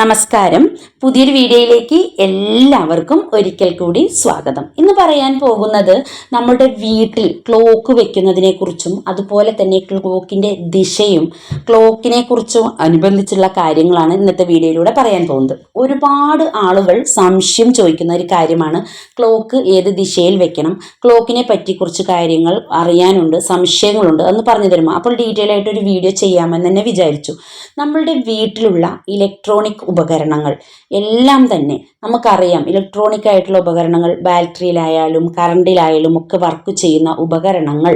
നമസ്കാരം. പുതിയൊരു വീഡിയോയിലേക്ക് എല്ലാവർക്കും ഒരിക്കൽ കൂടി സ്വാഗതം. ഇന്ന് പറയാൻ പോകുന്നത് നമ്മുടെ വീട്ടിൽ ക്ലോക്ക് വെക്കുന്നതിനെ കുറിച്ചും അതുപോലെ തന്നെ ക്ലോക്കിൻ്റെ ദിശയും ക്ലോക്കിനെ കുറിച്ചും അനുബന്ധിച്ചുള്ള കാര്യങ്ങളാണ് ഇന്നത്തെ വീഡിയോയിലൂടെ പറയാൻ പോകുന്നത്. ഒരുപാട് ആളുകൾ സംശയം ചോദിക്കുന്ന ഒരു കാര്യമാണ് ക്ലോക്ക് ഏത് ദിശയിൽ വെക്കണം, ക്ലോക്കിനെ പറ്റി കുറച്ച് കാര്യങ്ങൾ അറിയാനുണ്ട്, സംശയങ്ങളുണ്ട്, അതൊന്ന് പറഞ്ഞു തരുമോ? അപ്പോൾ ഡീറ്റെയിൽ ആയിട്ട് ഒരു വീഡിയോ ചെയ്യാമെന്ന് തന്നെ വിചാരിച്ചു. നമ്മളുടെ വീട്ടിലുള്ള ഇലക്ട്രോണിക് ഉപകരണങ്ങൾ എല്ലാം തന്നെ നമുക്കറിയാം. ഇലക്ട്രോണിക് ആയിട്ടുള്ള ഉപകരണങ്ങൾ ബാറ്ററിയിലായാലും കറണ്ടിലായാലും ഒക്കെ വർക്ക് ചെയ്യുന്ന ഉപകരണങ്ങൾ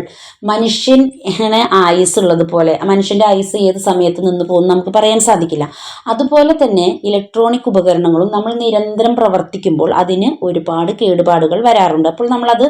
മനുഷ്യന് ആയുസ്സുള്ളതുപോലെ മനുഷ്യൻ്റെ ആയുസ് ഏത് സമയത്ത് നിന്ന് പോകുന്നു നമുക്ക് പറയാൻ സാധിക്കില്ല. അതുപോലെ തന്നെ ഇലക്ട്രോണിക് ഉപകരണങ്ങളും നമ്മൾ നിരന്തരം പ്രവർത്തിക്കുമ്പോൾ അതിന് ഒരുപാട് കേടുപാടുകൾ വരാറുണ്ട്. അപ്പോൾ നമ്മളത്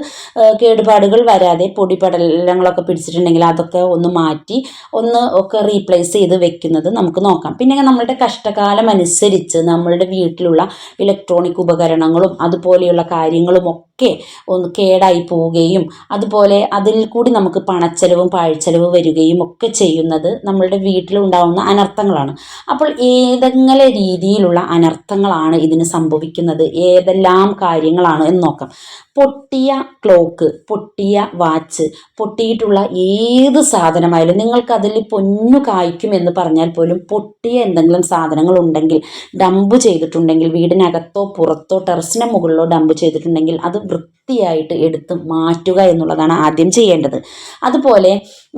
കേടുപാടുകൾ വരാതെ പൊടിപടലങ്ങളൊക്കെ പിടിച്ചിട്ടുണ്ടെങ്കിൽ അതൊക്കെ ഒന്ന് മാറ്റി ഒന്ന് ഒക്കെ റീപ്ലേസ് ചെയ്ത് വെക്കുന്നത് നമുക്ക് നോക്കാം. പിന്നെ നമ്മളുടെ കഷ്ടകാലം അനുസരിച്ച് നമ്മളുടെ വീട്ടിലുള്ള ഇലക്ട്രോണിക് ഉപകരണങ്ങളും അതുപോലെയുള്ള കാര്യങ്ങളും ഒക്കെ ഒന്ന് കേടായി പോവുകയും അതുപോലെ അതിൽ കൂടി നമുക്ക് പണച്ചെലവും പാഴ്ചെലവ് വരികയും ഒക്കെ ചെയ്യുന്നത് നമ്മളുടെ വീട്ടിലുണ്ടാവുന്ന അനർത്ഥങ്ങളാണ്. അപ്പോൾ ഏതെങ്കിലും രീതിയിലുള്ള അനർത്ഥങ്ങളാണ് ഇതിന് സംഭവിക്കുന്നത്, ഏതെല്ലാം കാര്യങ്ങളാണ് എന്ന് നോക്കാം. പൊട്ടിയ ക്ലോക്ക്, പൊട്ടിയ വാച്ച്, പൊട്ടിയിട്ടുള്ള ഏത് സാധനമായാലും നിങ്ങൾക്ക് അതിൽ പൊന്നു കായ്ക്കുമെന്ന് പറഞ്ഞാൽ പോലും പൊട്ടിയ എന്തെങ്കിലും സാധനങ്ങൾ ഉണ്ടെങ്കിൽ, ഡംപ് ചെയ്തിട്ടുണ്ടെങ്കിൽ, വീടിനകത്തോ പുറത്തോ ടെറസിന് മുകളിലോ ഡംപ് ചെയ്തിട്ടുണ്ടെങ്കിൽ അത് വൃത്തിയായിട്ട് എടുത്ത് മാറ്റുക എന്നുള്ളതാണ് ആദ്യം ചെയ്യേണ്ടത്. അതുപോലെ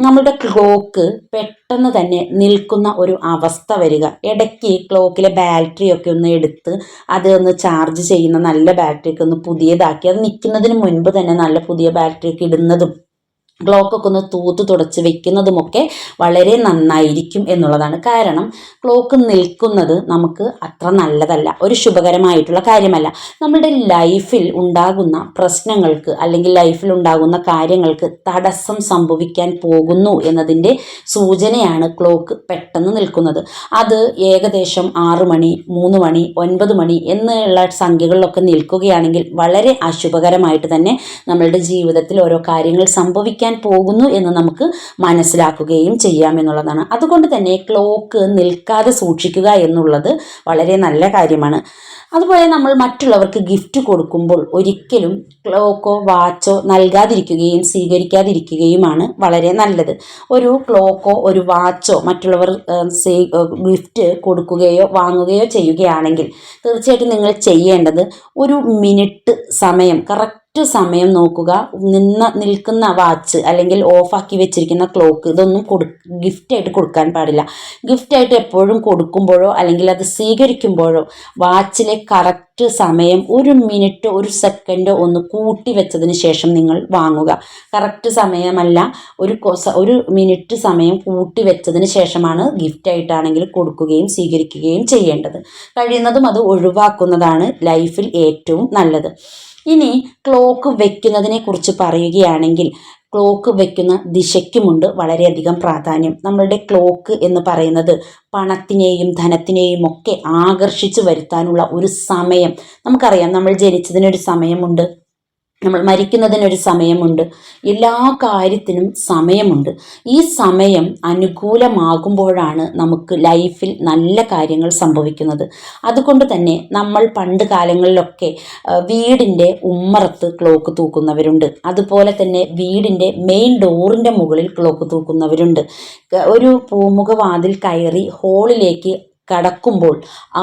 നമ്മുടെ ക്ലോക്ക് പെട്ടെന്ന് തന്നെ നിൽക്കുന്ന ഒരു അവസ്ഥ വരിക, ഇടയ്ക്ക് ക്ലോക്കിലെ ബാറ്ററിയൊക്കെ ഒന്ന് എടുത്ത് അത് ഒന്ന് ചാർജ് ചെയ്യുന്ന നല്ല ബാറ്ററിയൊക്കെ ഒന്ന് പുതിയതാക്കി അത് നിൽക്കുന്നതിന് മുൻപ് തന്നെ നല്ല പുതിയ ബാറ്ററിയൊക്കെ ഇടുന്നതും ക്ലോക്കൊക്കെ ഒന്ന് തൂത്ത് തുടച്ച് വെക്കുന്നതുമൊക്കെ വളരെ നന്നായിരിക്കും എന്നുള്ളതാണ്. കാരണം ക്ലോക്ക് നിൽക്കുന്നത് നമുക്ക് അത്ര നല്ലതല്ല, ഒരു ശുഭകരമായിട്ടുള്ള കാര്യമല്ല. നമ്മുടെ ലൈഫിൽ ഉണ്ടാകുന്ന പ്രശ്നങ്ങൾക്ക് അല്ലെങ്കിൽ ലൈഫിൽ ഉണ്ടാകുന്ന കാര്യങ്ങൾക്ക് തടസ്സം സംഭവിക്കാൻ പോകുന്നു എന്നതിൻ്റെ സൂചനയാണ് ക്ലോക്ക് പെട്ടെന്ന് നിൽക്കുന്നത്. അത് ഏകദേശം 6 മണി, 3 മണി, 9 മണി എന്നുള്ള സംഖ്യകളിലൊക്കെ നിൽക്കുകയാണെങ്കിൽ വളരെ അശുഭകരമായിട്ട് തന്നെ നമ്മളുടെ ജീവിതത്തിൽ ഓരോ കാര്യങ്ങൾ സംഭവിക്കാൻ പോകുന്നു എന്ന് നമുക്ക് മനസ്സിലാക്കുകയും ചെയ്യാമെന്നുള്ളതാണ്. അതുകൊണ്ട് തന്നെ ക്ലോക്ക് നിൽക്കാതെ സൂക്ഷിക്കുക എന്നുള്ളത് വളരെ നല്ല കാര്യമാണ്. അതുപോലെ നമ്മൾ മറ്റുള്ളവർക്ക് ഗിഫ്റ്റ് കൊടുക്കുമ്പോൾ ഒരിക്കലും ക്ലോക്കോ വാച്ചോ നൽകാതിരിക്കുകയും സ്വീകരിക്കാതിരിക്കുകയുമാണ് വളരെ നല്ലത്. ഒരു ക്ലോക്കോ ഒരു വാച്ചോ മറ്റുള്ളവർ ഗിഫ്റ്റ് കൊടുക്കുകയോ വാങ്ങുകയോ ചെയ്യുകയാണെങ്കിൽ തീർച്ചയായിട്ടും നിങ്ങൾ ചെയ്യേണ്ടത് ഒരു മിനിറ്റ് സമയം, കറക്റ്റ് സമയം നോക്കുക. നിൽക്കുന്ന വാച്ച് അല്ലെങ്കിൽ ഓഫാക്കി വെച്ചിരിക്കുന്ന ക്ലോക്ക് ഇതൊന്നും ഗിഫ്റ്റായിട്ട് കൊടുക്കാൻ പാടില്ല. ഗിഫ്റ്റായിട്ട് എപ്പോഴും കൊടുക്കുമ്പോഴോ അല്ലെങ്കിൽ അത് സ്വീകരിക്കുമ്പോഴോ വാച്ചിലെ കറക്റ്റ് സമയം 1 മിനിറ്റ് 1 സെക്കൻഡോ ഒന്ന് കൂട്ടി വെച്ചതിന് ശേഷം നിങ്ങൾ വാങ്ങുക. കറക്റ്റ് സമയമല്ല, ഒരു മിനിറ്റ് സമയം കൂട്ടി വെച്ചതിന് ശേഷമാണ് ഗിഫ്റ്റായിട്ടാണെങ്കിൽ കൊടുക്കുകയും സ്വീകരിക്കുകയും ചെയ്യേണ്ടത്. കഴിയുന്നതും അത് ഒഴിവാക്കുന്നതാണ് ലൈഫിൽ ഏറ്റവും നല്ലത്. ഇനി ക്ലോക്ക് വെക്കുന്നതിനെ കുറിച്ച് പറയുകയാണെങ്കിൽ ക്ലോക്ക് വെക്കുന്ന ദിശയ്ക്കുമുണ്ട് വളരെയധികം പ്രാധാന്യം. നമ്മളുടെ ക്ലോക്ക് എന്ന് പറയുന്നത് പണത്തിനെയും ധനത്തിനെയും ഒക്കെ ആകർഷിച്ച് വരുത്താനുള്ള ഒരു സമയം. നമുക്കറിയാം, നമ്മൾ ജനിച്ചതിനൊരു സമയമുണ്ട്, നമ്മൾ മരിക്കുന്നതിനൊരു സമയമുണ്ട്, എല്ലാ കാര്യത്തിനും സമയമുണ്ട്. ഈ സമയം അനുകൂലമാകുമ്പോഴാണ് നമുക്ക് ലൈഫിൽ നല്ല കാര്യങ്ങൾ സംഭവിക്കുന്നത്. അതുകൊണ്ട് തന്നെ നമ്മൾ പണ്ട് കാലങ്ങളിലൊക്കെ വീടിൻ്റെ ഉമ്മറത്ത് ക്ലോക്ക് തൂക്കുന്നവരുണ്ട്, അതുപോലെ തന്നെ വീടിൻ്റെ മെയിൻ ഡോറിൻ്റെ മുകളിൽ ക്ലോക്ക് തൂക്കുന്നവരുണ്ട്. ഒരു പൂമുഖവാതിൽ കയറി ഹോളിലേക്ക് കടക്കുമ്പോൾ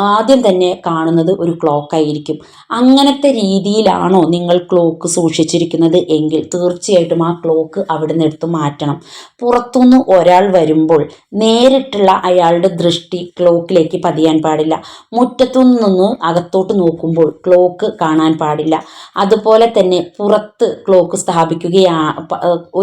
ആദ്യം തന്നെ കാണുന്നത് ഒരു ക്ലോക്കായിരിക്കും. അങ്ങനത്തെ രീതിയിലാണോ നിങ്ങൾ ക്ലോക്ക് സൂക്ഷിച്ചിരിക്കുന്നത് എങ്കിൽ തീർച്ചയായിട്ടും ആ ക്ലോക്ക് അവിടെ നിന്ന് എടുത്ത് മാറ്റണം. പുറത്തുനിന്ന് ഒരാൾ വരുമ്പോൾ നേരിട്ടുള്ള അയാളുടെ ദൃഷ്ടി ക്ലോക്കിലേക്ക് പതിയാൻ പാടില്ല. മുറ്റത്തു നിന്ന് അകത്തോട്ട് നോക്കുമ്പോൾ ക്ലോക്ക് കാണാൻ പാടില്ല. അതുപോലെ തന്നെ പുറത്ത് ക്ലോക്ക്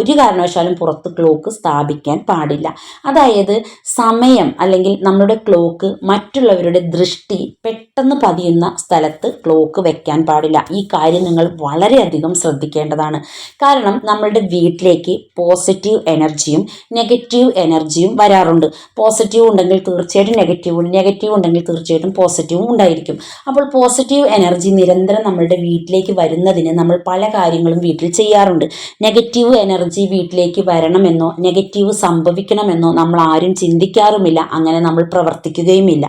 ഒരു കാരണവശാലും പുറത്ത് ക്ലോക്ക് സ്ഥാപിക്കാൻ പാടില്ല. അതായത് സമയം അല്ലെങ്കിൽ നമ്മുടെ ക്ലോക്ക് മറ്റുള്ളവരുടെ ദൃഷ്ടി പെട്ടെന്ന് പതിയുന്ന സ്ഥലത്ത് ക്ലോക്ക് വെക്കാൻ പാടില്ല. ഈ കാര്യം നിങ്ങൾ വളരെയധികം ശ്രദ്ധിക്കേണ്ടതാണ്. കാരണം നമ്മളുടെ വീട്ടിലേക്ക് പോസിറ്റീവ് എനർജിയും നെഗറ്റീവ് എനർജിയും വരാറുണ്ട്. പോസിറ്റീവ് ഉണ്ടെങ്കിൽ തീർച്ചയായിട്ടും നെഗറ്റീവ് ഉണ്ടെങ്കിൽ തീർച്ചയായിട്ടും പോസിറ്റീവും ഉണ്ടായിരിക്കും. അപ്പോൾ പോസിറ്റീവ് എനർജി നിരന്തരം നമ്മളുടെ വീട്ടിലേക്ക് വരുന്നതിന് നമ്മൾ പല കാര്യങ്ങളും വീട്ടിൽ ചെയ്യാറുണ്ട്. നെഗറ്റീവ് എനർജി വീട്ടിലേക്ക് വരണമെന്നോ നെഗറ്റീവ് സംഭവിക്കണമെന്നോ നമ്മൾ ആരും ചിന്തിക്കാറുമില്ല, അങ്ങനെ നമ്മൾ പ്രവർത്തിക്കുകയും സംശയമില്ല.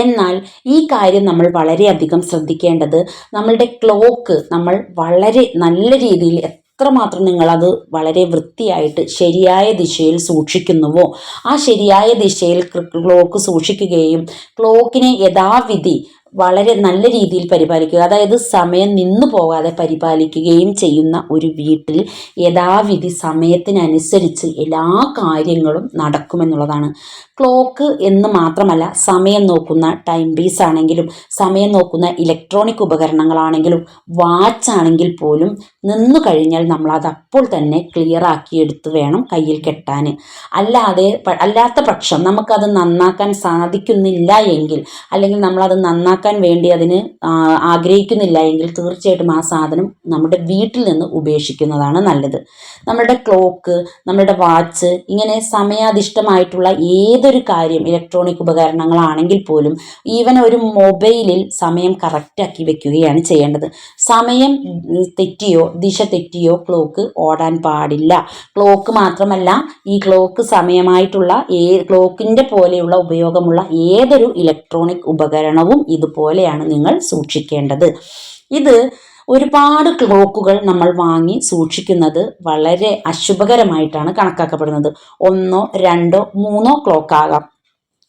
എന്നാൽ ഈ കാര്യം നമ്മൾ വളരെയധികം ശ്രദ്ധിക്കേണ്ടത്, നമ്മളുടെ ക്ലോക്ക് നമ്മൾ വളരെ നല്ല രീതിയിൽ എത്രമാത്രം നിങ്ങളത് വളരെ വൃത്തിയായിട്ട് ശരിയായ ദിശയിൽ സൂക്ഷിക്കുന്നുവോ, ആ ശരിയായ ദിശയിൽ ക്ലോക്ക് സൂക്ഷിക്കുകയും ക്ലോക്കിനെ യഥാവിധി വളരെ നല്ല രീതിയിൽ പരിപാലിക്കുക, അതായത് സമയം നിന്നു പോകാതെ പരിപാലിക്കുകയും ചെയ്യുന്ന ഒരു വീട്ടിൽ യഥാവിധി സമയത്തിനനുസരിച്ച് എല്ലാ കാര്യങ്ങളും നടക്കുമെന്നുള്ളതാണ്. ക്ലോക്ക് എന്ന് മാത്രമല്ല, സമയം നോക്കുന്ന ടൈം പീസ് ആണെങ്കിലും, സമയം നോക്കുന്ന ഇലക്ട്രോണിക് ഉപകരണങ്ങളാണെങ്കിലും, വാച്ച് ആണെങ്കിൽ പോലും നിന്നു കഴിഞ്ഞാൽ നമ്മളത് അപ്പോൾ തന്നെ ക്ലിയർ ആക്കിയെടുത്ത് വേണം കയ്യിൽ കെട്ടാൻ. അല്ലാത്ത പക്ഷം നമുക്കത് നന്നാക്കാൻ സാധിക്കുന്നില്ല എങ്കിൽ, അല്ലെങ്കിൽ നമ്മളത് നന്നാക്കാൻ വേണ്ടി അതിന് ആഗ്രഹിക്കുന്നില്ല എങ്കിൽ, തീർച്ചയായിട്ടും ആ സാധനം നമ്മുടെ വീട്ടിൽ നിന്ന് ഉപേക്ഷിക്കുന്നതാണ് നല്ലത്. നമ്മുടെ ക്ലോക്ക്, നമ്മുടെ വാച്ച്, ഇങ്ങനെ സമയാധിഷ്ഠമായിട്ടുള്ള ഏതൊരു കാര്യം, ഇലക്ട്രോണിക് ഉപകരണങ്ങളാണെങ്കിൽ പോലും, ഈവൻ ഒരു മൊബൈലിൽ സമയം കറക്റ്റാക്കി വെക്കുകയാണ് ചെയ്യേണ്ടത്. സമയം തെറ്റിയോ ദിശ തെറ്റിയോ ക്ലോക്ക് ഓടാൻ പാടില്ല. ക്ലോക്ക് മാത്രമല്ല, ഈ ക്ലോക്ക് സമയമായിട്ടുള്ള ക്ലോക്കിൻ്റെ പോലെയുള്ള ഉപയോഗമുള്ള ഏതൊരു ഇലക്ട്രോണിക് ഉപകരണവും ഇതുപോലെയാണ് നിങ്ങൾ സൂക്ഷിക്കേണ്ടത്. ഇത് ഒരുപാട് ക്ലോക്കുകൾ നമ്മൾ വാങ്ങി സൂക്ഷിക്കുന്നത് വളരെ അശുഭകരമായിട്ടാണ് കണക്കാക്കപ്പെടുന്നത്. 1, 2, 3 ക്ലോക്ക് ആകാം.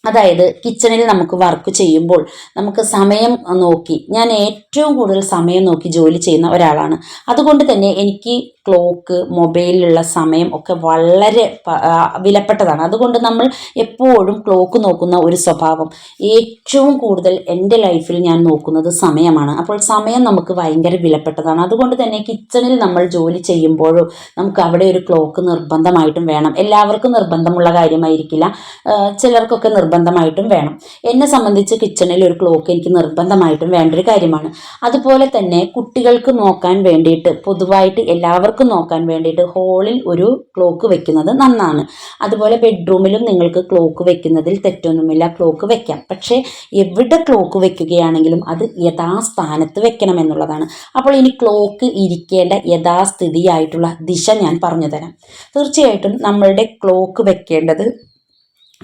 അതായത് കിച്ചണിൽ നമുക്ക് വർക്ക് ചെയ്യുമ്പോൾ നമുക്ക് സമയം നോക്കി, ഞാൻ ഏറ്റവും കൂടുതൽ സമയം നോക്കി ജോലി ചെയ്യുന്ന ഒരാളാണ്. അതുകൊണ്ട് തന്നെ എനിക്ക് ക്ലോക്ക്, മൊബൈലിലുള്ള സമയം ഒക്കെ വളരെ വിലപ്പെട്ടതാണ്. അതുകൊണ്ട് നമ്മൾ എപ്പോഴും ക്ലോക്ക് നോക്കുന്ന ഒരു സ്വഭാവം, ഏറ്റവും കൂടുതൽ എൻ്റെ ലൈഫിൽ ഞാൻ നോക്കുന്നത് സമയമാണ്. അപ്പോൾ സമയം നമുക്ക് ഭയങ്കര വിലപ്പെട്ടതാണ്. അതുകൊണ്ട് തന്നെ കിച്ചണിൽ നമ്മൾ ജോലി ചെയ്യുമ്പോഴോ നമുക്ക് അവിടെ ഒരു ക്ലോക്ക് നിർബന്ധമായിട്ടും വേണം. എല്ലാവർക്കും നിർബന്ധമുള്ള കാര്യമായിരിക്കില്ല, ചിലർക്കൊക്കെ നിർബന്ധമായിട്ടും വേണം. എന്നെ സംബന്ധിച്ച് കിച്ചണിൽ ഒരു ക്ലോക്ക് എനിക്ക് നിർബന്ധമായിട്ടും വേണ്ട ഒരു കാര്യമാണ്. അതുപോലെ തന്നെ കുട്ടികൾക്ക് നോക്കാൻ വേണ്ടിയിട്ട്, പൊതുവായിട്ട് എല്ലാവർക്കും നോക്കാൻ വേണ്ടിയിട്ട് ഹോളിൽ ഒരു ക്ലോക്ക് വെക്കുന്നത് നന്നാണ്. അതുപോലെ ബെഡ്റൂമിലും നിങ്ങൾക്ക് ക്ലോക്ക് വെക്കുന്നതിൽ തെറ്റൊന്നുമില്ല, ക്ലോക്ക് വെക്കാം. പക്ഷേ എവിടെ ക്ലോക്ക് വെക്കുകയാണെങ്കിലും അത് യഥാസ്ഥാനത്ത് വെക്കണം എന്നുള്ളതാണ്. അപ്പോൾ ഇനി ക്ലോക്ക് ഇരിക്കേണ്ട യഥാസ്ഥിതിയായിട്ടുള്ള ദിശ ഞാൻ പറഞ്ഞു തരാം. തീർച്ചയായിട്ടും നമ്മളുടെ ക്ലോക്ക് വെക്കേണ്ടത്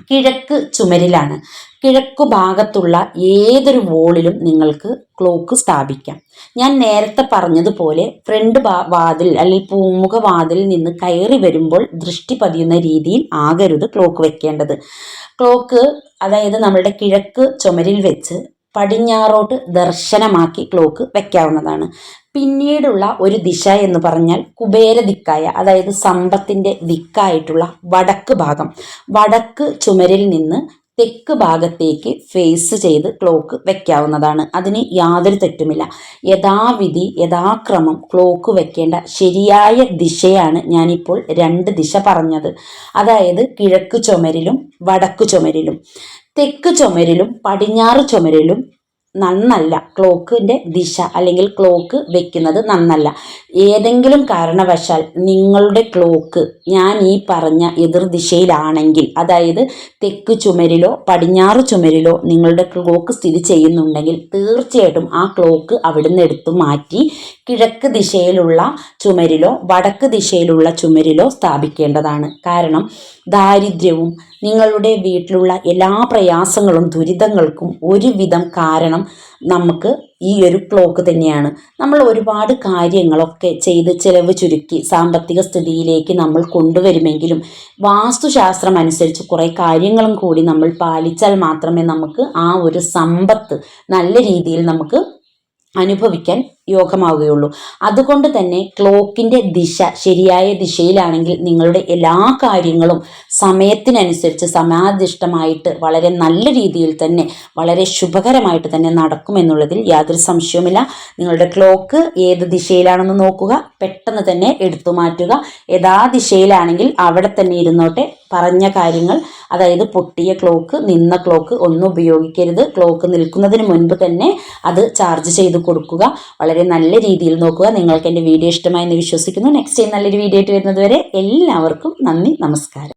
കിഴക്ക് ചുമരിലാണ്. കിഴക്കു ഭാഗത്തുള്ള ഏതൊരു വോളിലും നിങ്ങൾക്ക് ക്ലോക്ക് സ്ഥാപിക്കാം. ഞാൻ നേരത്തെ പറഞ്ഞതുപോലെ ഫ്രണ്ട് വാതിൽ അല്ലെങ്കിൽ പൂമുഖ വാതിലിൽ നിന്ന് കയറി വരുമ്പോൾ ദൃഷ്ടി പതിയുന്ന രീതിയിൽ ആകരുത് ക്ലോക്ക് വെക്കേണ്ടത്. ക്ലോക്ക് അതായത് നമ്മളുടെ കിഴക്ക് ചുമരിൽ വെച്ച് പടിഞ്ഞാറോട്ട് ദർശനമാക്കി ക്ലോക്ക് വെക്കാവുന്നതാണ്. പിന്നീടുള്ള ഒരു ദിശ എന്ന് പറഞ്ഞാൽ കുബേര ദിക്കായ, അതായത് സമ്പത്തിൻ്റെ ദിക്കായിട്ടുള്ള വടക്ക് ചുമരിൽ നിന്ന് തെക്ക് ഭാഗത്തേക്ക് ഫേസ് ചെയ്ത് ക്ലോക്ക് വെക്കാവുന്നതാണ്. അതിന് യാതൊരു തെറ്റുമില്ല. യഥാക്രമം ക്ലോക്ക് വെക്കേണ്ട ശരിയായ ദിശയാണ് ഞാനിപ്പോൾ 2 ദിശ പറഞ്ഞത്. അതായത് കിഴക്ക് ചുമരിലും വടക്ക് ചുമരിലും. തെക്ക് ചുമരിലും പടിഞ്ഞാറ് ചുമരിലും നന്നല്ല ക്ലോക്കിൻ്റെ ദിശ, അല്ലെങ്കിൽ ക്ലോക്ക് വെക്കുന്നത് നന്നല്ല. ഏതെങ്കിലും കാരണവശാൽ നിങ്ങളുടെ ക്ലോക്ക് ഞാൻ ഈ പറഞ്ഞ എതിർദിശയിലാണെങ്കിൽ, അതായത് തെക്ക് ചുമരിലോ പടിഞ്ഞാറ് ചുമരിലോ നിങ്ങളുടെ ക്ലോക്ക് സ്ഥിതി ചെയ്യുന്നുണ്ടെങ്കിൽ, തീർച്ചയായിട്ടും ആ ക്ലോക്ക് അവിടുന്ന് എടുത്തു മാറ്റി കിഴക്ക് ദിശയിലുള്ള ചുമരിലോ വടക്ക് ദിശയിലുള്ള ചുമരിലോ സ്ഥാപിക്കേണ്ടതാണ്. കാരണം ദാരിദ്ര്യവും നിങ്ങളുടെ വീട്ടിലുള്ള എല്ലാ പ്രയാസങ്ങളും ദുരിതങ്ങൾക്കും ഒരുവിധം കാരണം നമുക്ക് ഈ ഒരു ക്ലോക്ക് തന്നെയാണ്. നമ്മൾ ഒരുപാട് കാര്യങ്ങളൊക്കെ ചെയ്ത് ചിലവ് ചുരുക്കി സാമ്പത്തിക സ്ഥിതിയിലേക്ക് നമ്മൾ കൊണ്ടുവരുമെങ്കിലും വാസ്തുശാസ്ത്രം അനുസരിച്ച് കുറേ കാര്യങ്ങളും കൂടി നമ്മൾ പാലിച്ചാൽ മാത്രമേ നമുക്ക് ആ ഒരു സമ്പത്ത് നല്ല രീതിയിൽ നമുക്ക് അനുഭവിക്കാൻ യോഗമാവുകയുള്ളൂ. അതുകൊണ്ട് തന്നെ ക്ലോക്കിൻ്റെ ദിശ ശരിയായ ദിശയിലാണെങ്കിൽ നിങ്ങളുടെ എല്ലാ കാര്യങ്ങളും സമയത്തിനനുസരിച്ച് സമയാധിഷ്ഠമായിട്ട് വളരെ നല്ല രീതിയിൽ തന്നെ വളരെ ശുഭകരമായിട്ട് തന്നെ നടക്കുമെന്നുള്ളതിൽ യാതൊരു സംശയവുമില്ല. നിങ്ങളുടെ ക്ലോക്ക് ഏത് ദിശയിലാണെന്ന് നോക്കുക, പെട്ടെന്ന് തന്നെ എടുത്തു മാറ്റുക. ദിശയിലാണെങ്കിൽ അവിടെ തന്നെ ഇരുന്നോട്ടെ. പറഞ്ഞ കാര്യങ്ങൾ, അതായത് പൊട്ടിയ ക്ലോക്ക്, നിന്ന ക്ലോക്ക് ഒന്നും ഉപയോഗിക്കരുത്. ക്ലോക്ക് നിൽക്കുന്നതിന് മുൻപ് തന്നെ അത് ചാർജ് ചെയ്ത് കൊടുക്കുക. വളരെ നല്ല രീതിയിൽ നോക്കുക. നിങ്ങൾക്ക് എൻ്റെ വീഡിയോ ഇഷ്ടമായെന്ന് വിശ്വസിക്കുന്നു. നെക്സ്റ്റ് ടൈം നല്ലൊരു വീഡിയോ ആയിട്ട് വരുന്നത് വരെ എല്ലാവർക്കും നന്ദി, നമസ്കാരം.